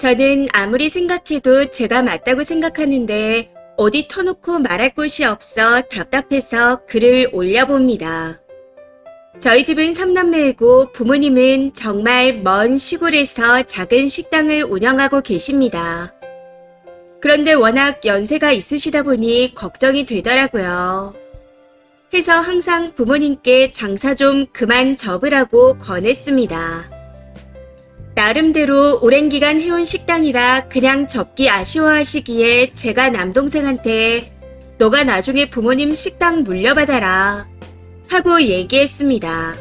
저는 아무리 생각해도 제가 맞다고 생각하는데 어디 터놓고 말할 곳이 없어 답답해서 글을 올려봅니다. 저희 집은 3남매이고 부모님은 정말 먼 시골에서 작은 식당을 운영하고 계십니다. 그런데 워낙 연세가 있으시다 보니 걱정이 되더라고요. 해서 항상 부모님께 장사 좀 그만 접으라고 권했습니다. 나름대로 오랜 기간 해온 식당이라 그냥 접기 아쉬워하시기에 제가 남동생한테 너가 나중에 부모님 식당 물려받아라 하고 얘기했습니다.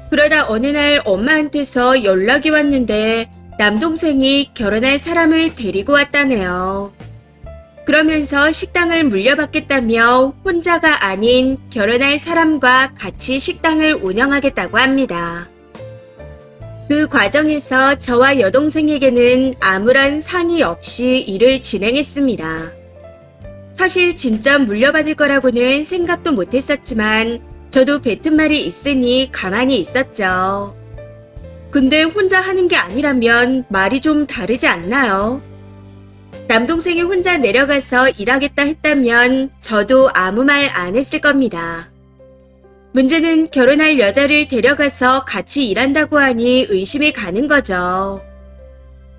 그러다 어느 날 엄마한테서 연락이 왔는데 남동생이 결혼할 사람을 데리고 왔다네요. 그러면서 식당을 물려받겠다며 혼자가 아닌 결혼할 사람과 같이 식당을 운영하겠다고 합니다. 그 과정에서 저와 여동생에게는 아무런 상의 없이 일을 진행했습니다. 사실 진짜 물려받을 거라고는 생각도 못했었지만 저도 뱉은 말이 있으니 가만히 있었죠. 근데 혼자 하는 게 아니라면 말이 좀 다르지 않나요? 남동생이 혼자 내려가서 일하겠다 했다면 저도 아무 말 안 했을 겁니다. 문제는 결혼할 여자를 데려가서 같이 일한다고 하니 의심이 가는 거죠.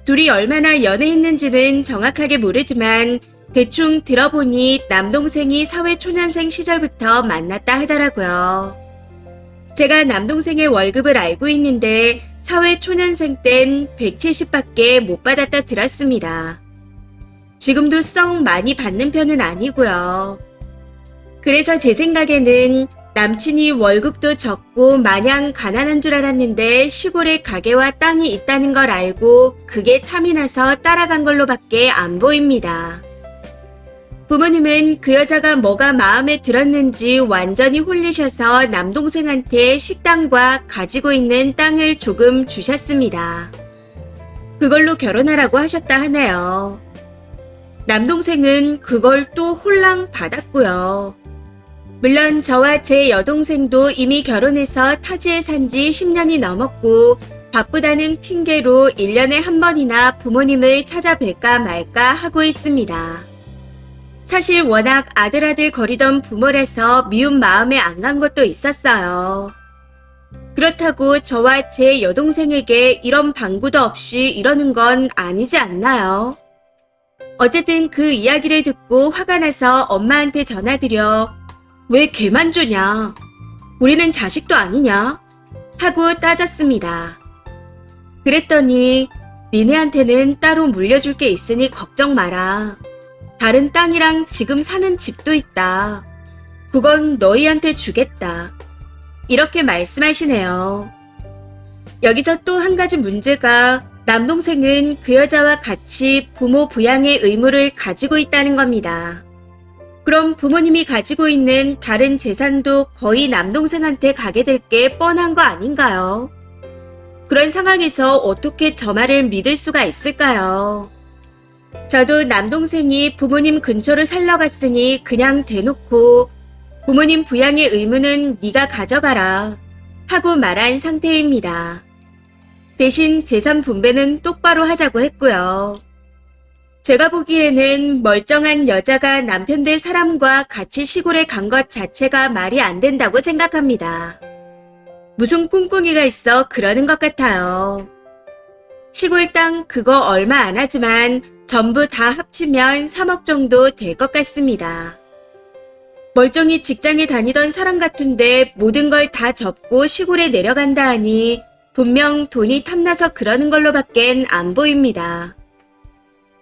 둘이 얼마나 연애했는지는 정확하게 모르지만 대충 들어보니 남동생이 사회초년생 시절부터 만났다 하더라고요. 제가 남동생의 월급을 알고 있는데 사회초년생 땐 170밖에 못 받았다 들었습니다. 지금도 썩 많이 받는 편은 아니고요. 그래서 제 생각에는 남친이 월급도 적고 마냥 가난한 줄 알았는데 시골에 가게와 땅이 있다는 걸 알고 그게 탐이 나서 따라간 걸로밖에 안 보입니다. 부모님은 그 여자가 뭐가 마음에 들었는지 완전히 홀리셔서 남동생한테 식당과 가지고 있는 땅을 조금 주셨습니다. 그걸로 결혼하라고 하셨다 하네요. 남동생은 그걸 또 홀랑 받았고요. 물론 저와 제 여동생도 이미 결혼해서 타지에 산 지 10년이 넘었고 바쁘다는 핑계로 1년에 한 번이나 부모님을 찾아뵐까 말까 하고 있습니다. 사실 워낙 아들아들 거리던 부모라서 미운 마음에 안 간 것도 있었어요. 그렇다고 저와 제 여동생에게 이런 방구도 없이 이러는 건 아니지 않나요? 어쨌든 그 이야기를 듣고 화가 나서 엄마한테 전화드려 왜 걔만 주냐? 우리는 자식도 아니냐? 하고 따졌습니다. 그랬더니 니네한테는 따로 물려줄 게 있으니 걱정 마라. 다른 땅이랑 지금 사는 집도 있다. 그건 너희한테 주겠다. 이렇게 말씀하시네요. 여기서 또 한 가지 문제가 남동생은 그 여자와 같이 부모 부양의 의무를 가지고 있다는 겁니다. 그럼 부모님이 가지고 있는 다른 재산도 거의 남동생한테 가게 될 게 뻔한 거 아닌가요? 그런 상황에서 어떻게 저 말을 믿을 수가 있을까요? 저도 남동생이 부모님 근처로 살러 갔으니 그냥 대놓고 부모님 부양의 의무는 네가 가져가라 하고 말한 상태입니다. 대신 재산 분배는 똑바로 하자고 했고요. 제가 보기에는 멀쩡한 여자가 남편 될 사람과 같이 시골에 간 것 자체가 말이 안 된다고 생각합니다. 무슨 꿍꿍이가 있어 그러는 것 같아요. 시골 땅 그거 얼마 안 하지만 전부 다 합치면 3억 정도 될 것 같습니다. 멀쩡히 직장에 다니던 사람 같은데 모든 걸 다 접고 시골에 내려간다 하니 분명 돈이 탐나서 그러는 걸로밖엔 안 보입니다.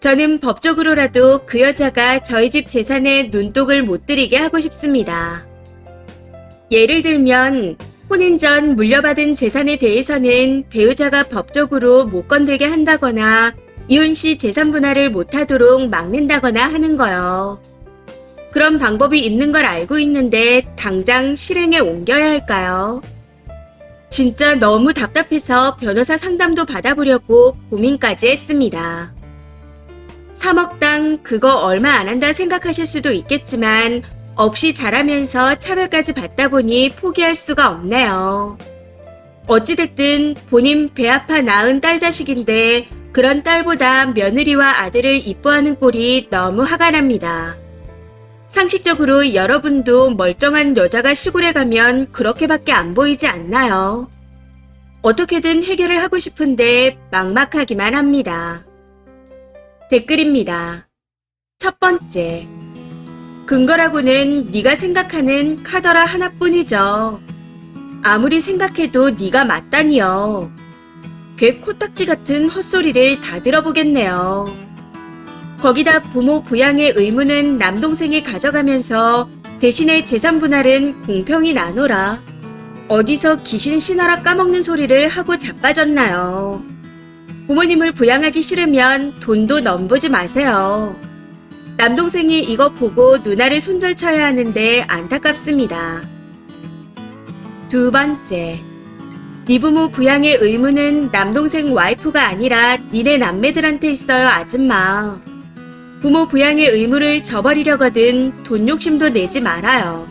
저는 법적으로라도 그 여자가 저희 집 재산에 눈독을 못 들이게 하고 싶습니다. 예를 들면 혼인 전 물려받은 재산에 대해서는 배우자가 법적으로 못 건들게 한다거나 이혼 시 재산 분할을 못하도록 막는다거나 하는 거요. 그런 방법이 있는 걸 알고 있는데 당장 실행에 옮겨야 할까요? 진짜 너무 답답해서 변호사 상담도 받아보려고 고민까지 했습니다. 3억당 그거 얼마 안 한다 생각하실 수도 있겠지만 없이 자라면서 차별까지 받다 보니 포기할 수가 없네요. 어찌됐든 본인 배 아파 낳은 딸 자식인데 그런 딸보다 며느리와 아들을 이뻐하는 꼴이 너무 화가 납니다. 상식적으로 여러분도 멀쩡한 여자가 시골에 가면 그렇게밖에 안 보이지 않나요? 어떻게든 해결을 하고 싶은데 막막하기만 합니다. 댓글입니다. 첫 번째. 근거라고는 네가 생각하는 카더라 하나뿐이죠. 아무리 생각해도 네가 맞다니요. 개 코딱지 같은 헛소리를 다 들어보겠네요. 거기다 부모 부양의 의무는 남동생이 가져가면서 대신에 재산 분할은 공평히 나눠라. 어디서 귀신 신하라 까먹는 소리를 하고 자빠졌나요? 부모님을 부양하기 싫으면 돈도 넘보지 마세요. 남동생이 이거 보고 누나를 손절쳐야 하는데 안타깝습니다. 두 번째. 네 부모 부양의 의무는 남동생 와이프가 아니라 니네 남매들한테 있어요, 아줌마. 부모 부양의 의무를 저버리려거든 돈 욕심도 내지 말아요.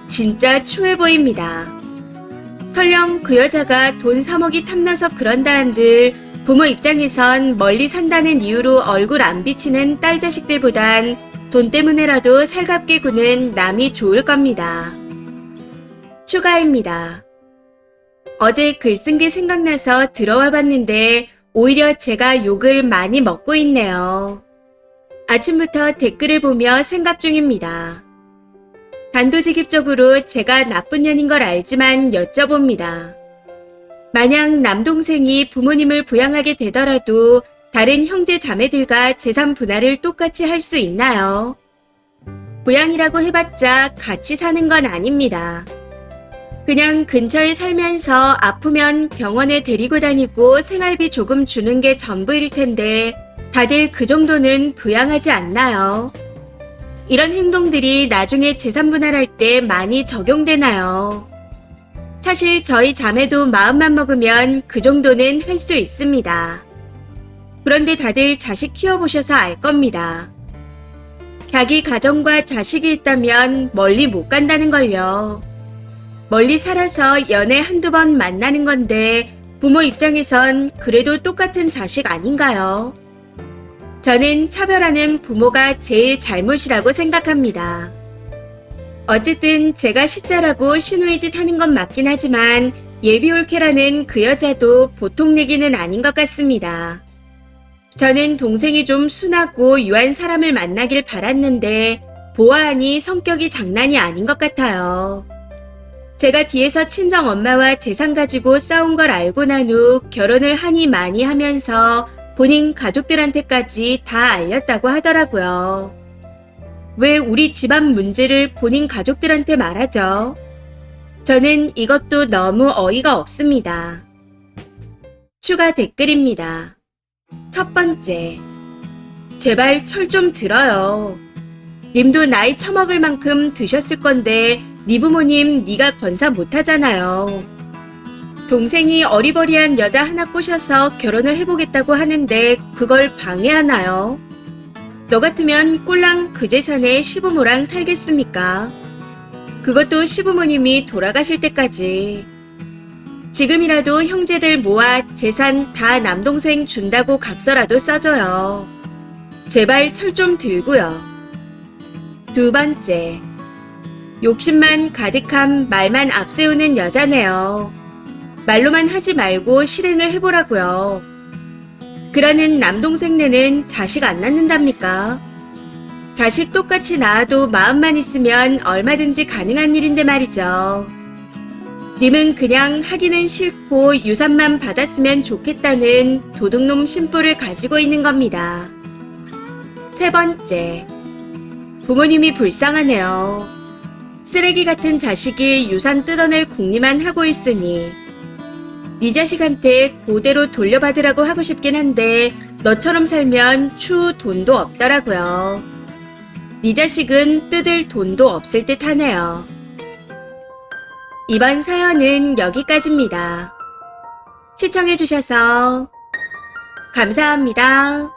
진짜 추해 보입니다. 설령 그 여자가 돈 3억이 탐나서 그런다 한들 부모 입장에선 멀리 산다는 이유로 얼굴 안 비치는 딸 자식들보단 돈 때문에라도 살갑게 구는 남이 좋을 겁니다. 추가입니다. 어제 글 쓴 게 생각나서 들어와 봤는데 오히려 제가 욕을 많이 먹고 있네요. 아침부터 댓글을 보며 생각 중입니다. 단도직입적으로 제가 나쁜 년인 걸 알지만 여쭤봅니다. 만약 남동생이 부모님을 부양하게 되더라도 다른 형제 자매들과 재산 분할을 똑같이 할 수 있나요? 부양이라고 해봤자 같이 사는 건 아닙니다. 그냥 근처에 살면서 아프면 병원에 데리고 다니고 생활비 조금 주는 게 전부일 텐데 다들 그 정도는 부양하지 않나요? 이런 행동들이 나중에 재산 분할할 때 많이 적용되나요? 사실 저희 자매도 마음만 먹으면 그 정도는 할 수 있습니다. 그런데 다들 자식 키워보셔서 알 겁니다. 자기 가정과 자식이 있다면 멀리 못 간다는 걸요. 멀리 살아서 연애 한두 번 만나는 건데 부모 입장에선 그래도 똑같은 자식 아닌가요? 저는 차별하는 부모가 제일 잘못이라고 생각합니다. 어쨌든 제가 시자라고 시누이짓 하는 건 맞긴 하지만 예비올케라는 그 여자도 보통 얘기는 아닌 것 같습니다. 저는 동생이 좀 순하고 유한 사람을 만나길 바랐는데 보아하니 성격이 장난이 아닌 것 같아요. 제가 뒤에서 친정 엄마와 재산 가지고 싸운 걸 알고 난 후 결혼을 하니 많이 하면서 본인 가족들한테까지 다 알렸다고 하더라고요. 왜 우리 집안 문제를 본인 가족들한테 말하죠? 저는 이것도 너무 어이가 없습니다. 추가 댓글입니다. 첫 번째. 제발 철 좀 들어요. 님도 나이 처먹을 만큼 드셨을 건데 네 부모님 네가 건사 못하잖아요. 동생이 어리버리한 여자 하나 꼬셔서 결혼을 해보겠다고 하는데 그걸 방해하나요? 너 같으면 꼴랑 그 재산에 시부모랑 살겠습니까? 그것도 시부모님이 돌아가실 때까지. 지금이라도 형제들 모아 재산 다 남동생 준다고 각서라도 써줘요. 제발 철 좀 들고요. 두 번째. 욕심만 가득한 말만 앞세우는 여자네요. 말로만 하지 말고 실행을 해보라고요. 그러는 남동생네는 자식 안 낳는답니까? 자식 똑같이 낳아도 마음만 있으면 얼마든지 가능한 일인데 말이죠. 님은 그냥 하기는 싫고 유산만 받았으면 좋겠다는 도둑놈 심보를 가지고 있는 겁니다. 세 번째. 부모님이 불쌍하네요. 쓰레기 같은 자식이 유산 뜯어낼 궁리만 하고 있으니 네 자식한테 그대로 돌려받으라고 하고 싶긴 한데 너처럼 살면 추후 돈도 없더라고요. 네 자식은 뜯을 돈도 없을 듯 하네요. 이번 사연은 여기까지입니다. 시청해주셔서 감사합니다.